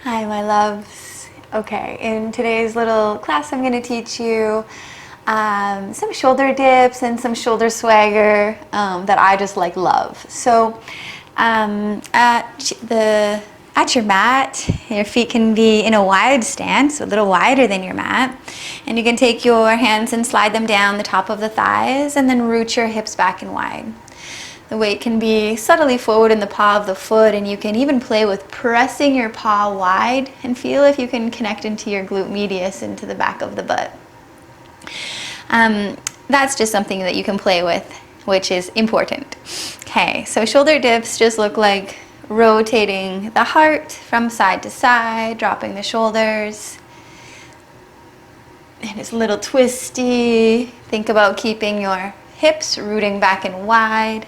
Hi, my loves. Okay, in today's little class, I'm going to teach you some shoulder dips and some shoulder swagger that I just love. So, at your mat, your feet can be in a wide stance, a little wider than your mat, and you can take your hands and slide them down the top of the thighs, and then root your hips back and wide. The weight can be subtly forward in the paw of the foot, and you can even play with pressing your paw wide and feel if you can connect into your glute medius into the back of the butt. That's just something that you can play with, which is important. Okay, so shoulder dips just look like rotating the heart from side to side, dropping the shoulders. And it's a little twisty. Think about keeping your hips rooting back and wide.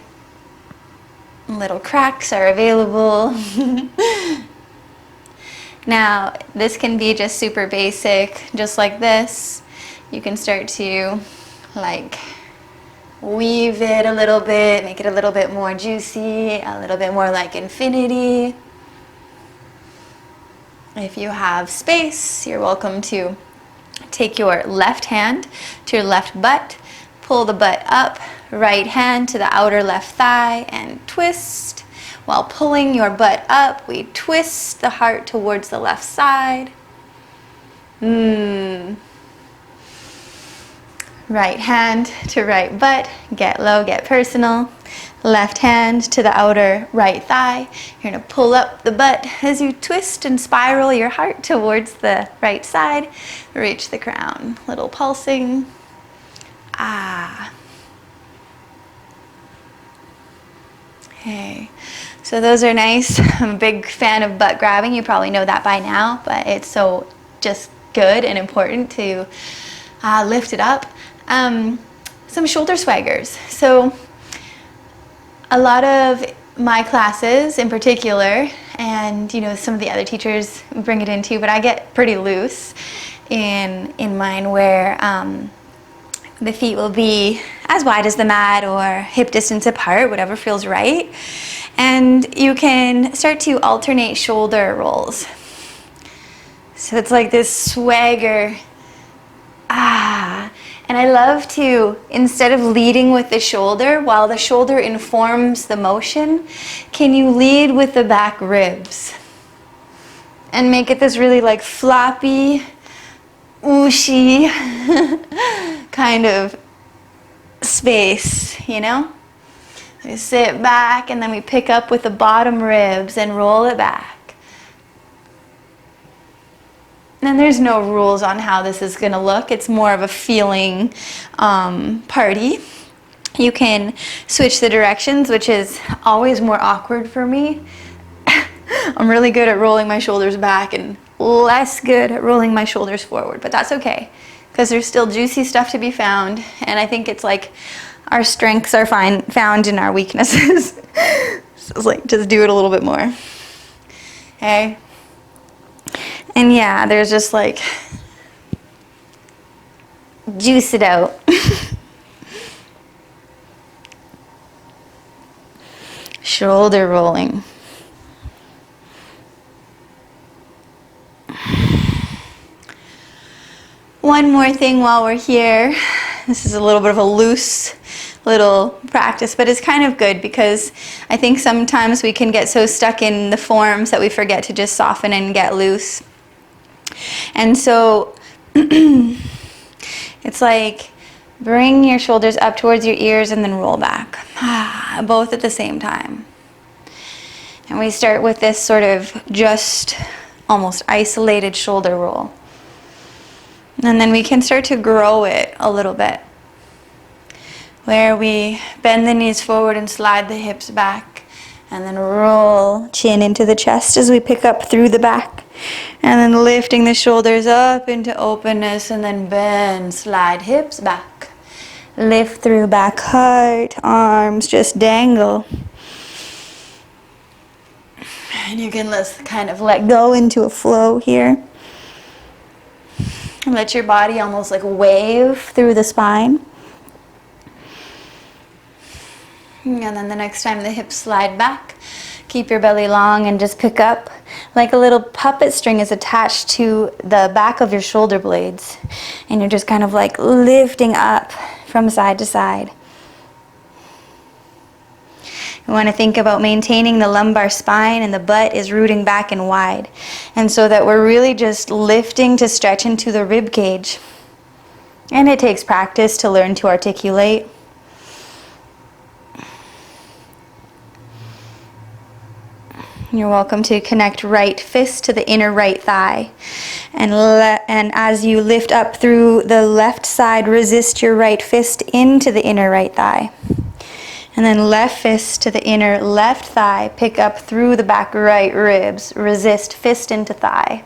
Little cracks are available. Now, this can be just super basic, just like this. You can start to weave it a little bit, make it a little bit more juicy, a little bit more like infinity. If you have space, you're welcome to take your left hand to your left butt, pull the butt up, right hand to the outer left thigh, and twist. While pulling your butt up, we twist the heart towards the left side. Right hand to right butt, get low, get personal. Left hand to the outer right thigh. You're going to pull up the butt as you twist and spiral your heart towards the right side. Reach the crown. Little pulsing. Okay, so those are nice. I'm a big fan of butt grabbing. You probably know that by now, but it's so just good and important to lift it up. Some shoulder swaggers. So a lot of my classes in particular, and some of the other teachers bring it in too, but I get pretty loose in mine where the feet will be as wide as the mat or hip distance apart, whatever feels right. And you can start to alternate shoulder rolls. So it's like this swagger. And I love to, instead of leading with the shoulder, while the shoulder informs the motion, can you lead with the back ribs? And make it this really floppy, ooshy kind of space, We sit back and then we pick up with the bottom ribs and roll it back. And there's no rules on how this is going to look. It's more of a feeling party. You can switch the directions, which is always more awkward for me. I'm really good at rolling my shoulders back and less good at rolling my shoulders forward, but that's okay because there's still juicy stuff to be found, and I think it's like our strengths are found in our weaknesses. So it's just do it a little bit more. Okay? And yeah, there's just juice it out. Shoulder rolling. One more thing while we're here. This is a little bit of a loose little practice, but it's kind of good because I think sometimes we can get so stuck in the forms that we forget to just soften and get loose. And so it's like bring your shoulders up towards your ears and then roll back, both at the same time. And we start with this sort of just almost isolated shoulder roll. And then we can start to grow it a little bit, where we bend the knees forward and slide the hips back, and then roll chin into the chest as we pick up through the back, and then lifting the shoulders up into openness, and then bend, slide hips back, lift through back heart, arms just dangle. And you can kind of let go into a flow here. And let your body almost wave through the spine. And then the next time the hips slide back, keep your belly long and just pick up like a little puppet string is attached to the back of your shoulder blades, and you're just kind of like lifting up from side to side. You want to think about maintaining the lumbar spine, and the butt is rooting back and wide, and so that we're really just lifting to stretch into the rib cage. And it takes practice to learn to articulate. You're welcome to connect right fist to the inner right thigh. And as you lift up through the left side, resist your right fist into the inner right thigh. And then left fist to the inner left thigh, pick up through the back right ribs, resist fist into thigh.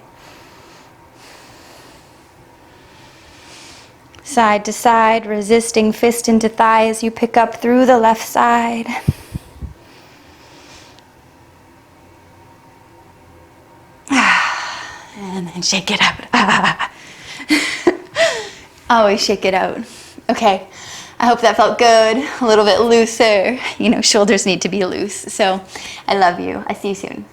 Side to side, resisting fist into thigh as you pick up through the left side. And then shake it out. Always shake it out. Okay, I hope that felt good. A little bit looser. You know, shoulders need to be loose. So I love you. I see you soon.